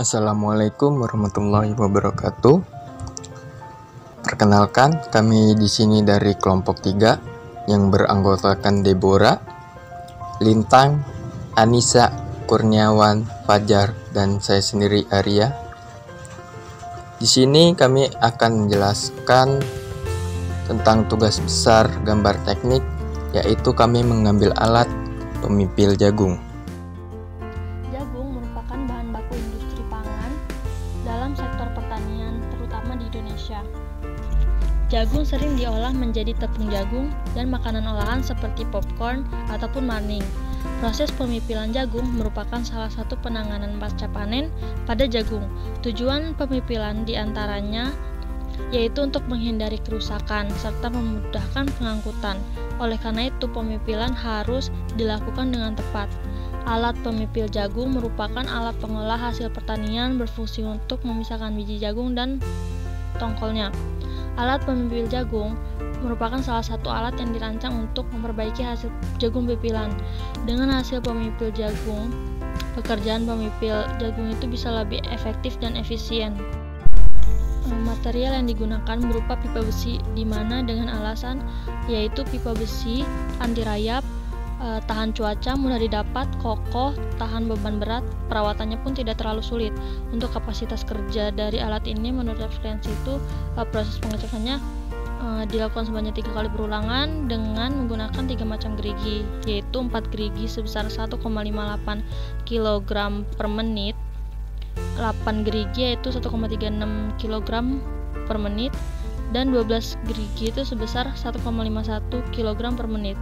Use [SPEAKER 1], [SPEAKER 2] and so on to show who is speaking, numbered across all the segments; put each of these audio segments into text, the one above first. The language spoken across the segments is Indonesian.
[SPEAKER 1] Assalamualaikum warahmatullahi wabarakatuh. Perkenalkan, kami di sini dari kelompok 3 yang beranggotakan Deborah, Lintang, Anissa, Kurniawan, Fajar, dan saya sendiri Arya. Di sini kami akan menjelaskan tentang tugas besar gambar teknik, yaitu kami mengambil alat pemipil jagung.
[SPEAKER 2] Jagung merupakan bahan baku industri pangan dalam sektor pertanian, terutama di Indonesia. Jagung sering diolah menjadi tepung jagung dan makanan olahan seperti popcorn ataupun marning. Proses pemipilan jagung merupakan salah satu penanganan pasca panen pada jagung. Tujuan pemipilan diantaranya yaitu untuk menghindari kerusakan serta memudahkan pengangkutan. Oleh karena itu, pemipilan harus dilakukan dengan tepat. Alat pemipil jagung merupakan alat pengolah hasil pertanian berfungsi untuk memisahkan biji jagung dan tongkolnya. Alat pemipil jagung merupakan salah satu alat yang dirancang untuk memperbaiki hasil jagung pipilan. Dengan hasil pemipil jagung, pekerjaan pemipil jagung itu bisa lebih efektif dan efisien. Material yang digunakan berupa pipa besi, di mana dengan alasan yaitu pipa besi anti rayap, tahan cuaca, mudah didapat, kokoh, tahan beban berat, perawatannya pun tidak terlalu sulit. Untuk kapasitas kerja dari alat ini menurut referensi itu proses pengecasannya dilakukan sebanyak 3 kali perulangan dengan menggunakan 3 macam gerigi, yaitu 4 gerigi sebesar 1,58 kg per menit, 8 gerigi yaitu 1,36 kg per menit, dan 12 gerigi itu sebesar 1,51 kg per menit.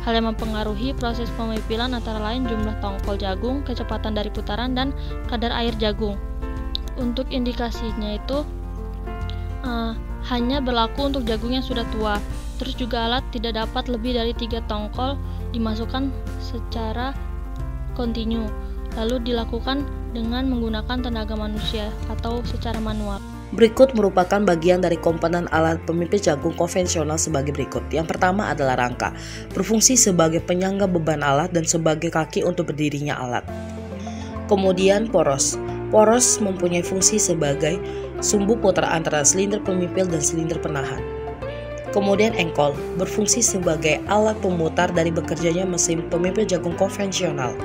[SPEAKER 2] Hal yang mempengaruhi proses pemipilan antara lain jumlah tongkol jagung, kecepatan dari putaran, dan kadar air jagung. Untuk indikasinya itu hanya berlaku untuk jagung yang sudah tua. Terus juga alat tidak dapat lebih dari 3 tongkol dimasukkan secara kontinu, lalu dilakukan dengan menggunakan tenaga manusia atau secara manual.
[SPEAKER 3] Berikut merupakan bagian dari komponen alat pemipil jagung konvensional sebagai berikut. Yang pertama adalah rangka, berfungsi sebagai penyangga beban alat dan sebagai kaki untuk berdirinya alat. Kemudian poros. Poros mempunyai fungsi sebagai sumbu putar antara silinder pemipil dan silinder penahan. Kemudian engkol, berfungsi sebagai alat pemutar dari bekerjanya mesin pemipil jagung konvensional.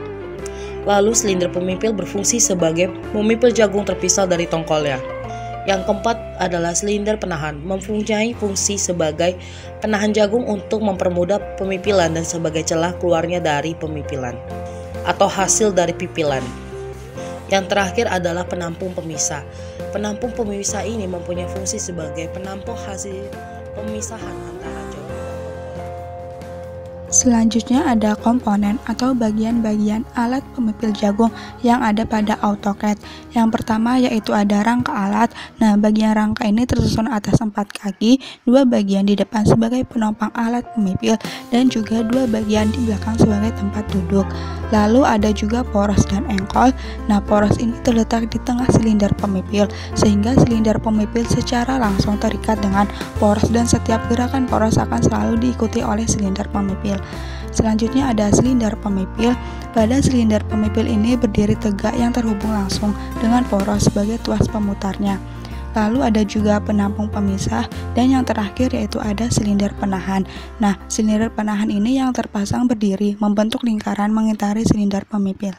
[SPEAKER 3] Lalu silinder pemipil berfungsi sebagai memipil jagung terpisah dari tongkolnya. Yang keempat adalah silinder penahan, mempunyai fungsi sebagai penahan jagung untuk mempermudah pemipilan dan sebagai celah keluarnya dari pemipilan atau hasil dari pipilan. Yang terakhir adalah penampung pemisah. Penampung pemisah ini mempunyai fungsi sebagai penampung hasil pemisahan antara jagung.
[SPEAKER 4] Selanjutnya ada komponen atau bagian-bagian alat pemipil jagung yang ada pada AutoCAD. Yang pertama yaitu ada rangka alat. Nah, bagian rangka ini tersusun atas 4 kaki, 2 bagian di depan sebagai penopang alat pemipil, dan juga 2 bagian di belakang sebagai tempat duduk. Lalu ada juga poros dan engkol. Nah, poros ini terletak di tengah silinder pemipil, sehingga silinder pemipil secara langsung terikat dengan poros dan setiap gerakan poros akan selalu diikuti oleh silinder pemipil. Selanjutnya ada silinder pemipil. Pada silinder pemipil ini berdiri tegak yang terhubung langsung dengan poros sebagai tuas pemutarnya. Lalu ada juga penampung pemisah, dan yang terakhir yaitu ada silinder penahan. Nah, silinder penahan ini yang terpasang berdiri membentuk lingkaran mengitari silinder pemipil.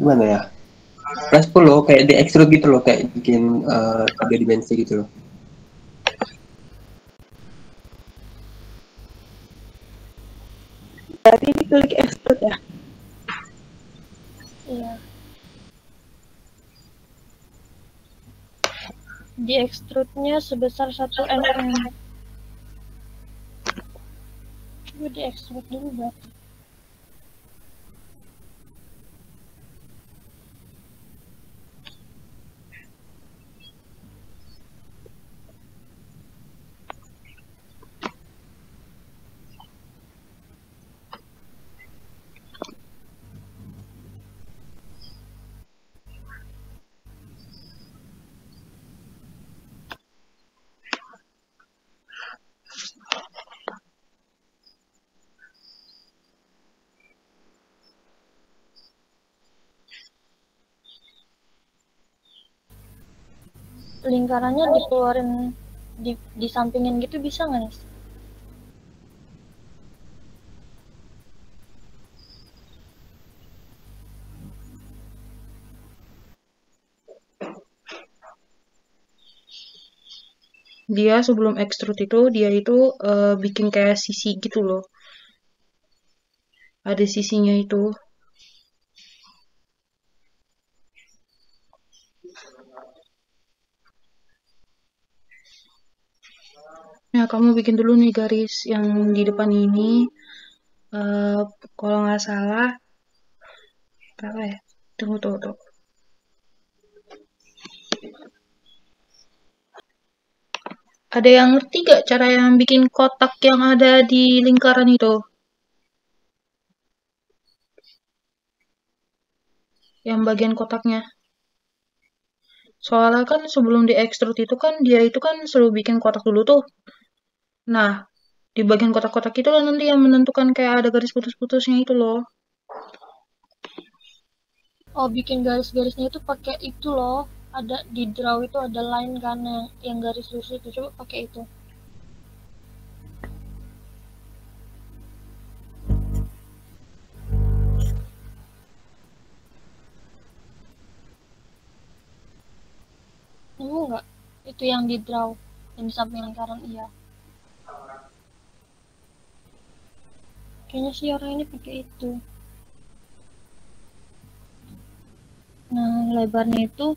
[SPEAKER 5] gimana ya? Restful loh, kayak di extrude gitu loh, kayak bikin 3 dimensi gitu loh.
[SPEAKER 6] Berarti diklik extrude ya?
[SPEAKER 2] Iya. Di extrude-nya sebesar 1 mm. Coba di extrude dulu berarti. Lingkarannya dikeluarin, disampingin gitu bisa nggak nih?
[SPEAKER 7] Dia sebelum extrude itu dia itu bikin kayak sisi gitu loh. Ada sisinya itu. Nah, kamu bikin dulu nih garis yang di depan ini. Kalau nggak salah, berapa ya? Tunggu. Ada yang ngerti gak cara yang bikin kotak yang ada di lingkaran itu? Yang bagian kotaknya. Soalnya kan sebelum di extrude itu kan dia itu kan selalu bikin kotak dulu tuh. Nah, di bagian kotak-kotak itu lah nanti yang menentukan kayak ada garis putus-putusnya itu loh.
[SPEAKER 2] Oh, bikin garis-garisnya itu pakai itu loh. Ada di draw itu ada line kan yang garis lurus itu. Coba pakai itu. Nemu nggak? Itu yang di draw, yang di samping lingkaran, iya. Kayaknya sih orang ini pakai itu. Nah, lebarnya itu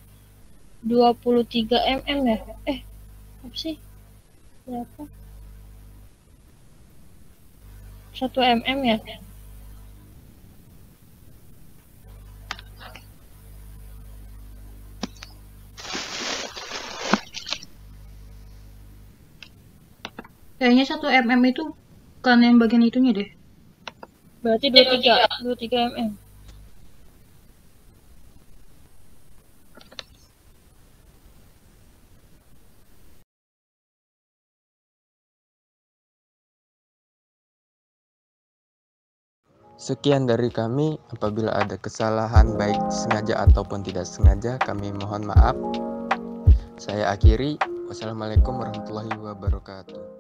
[SPEAKER 2] 23 mm ya? Apa sih? Berapa? 1 mm ya?
[SPEAKER 7] Kayaknya 1 mm itu bukan yang bagian itunya deh.
[SPEAKER 2] Berarti 23 mm.
[SPEAKER 1] Sekian dari kami. Apabila ada kesalahan baik sengaja ataupun tidak sengaja, kami mohon maaf. Saya akhiri. Wassalamualaikum warahmatullahi wabarakatuh.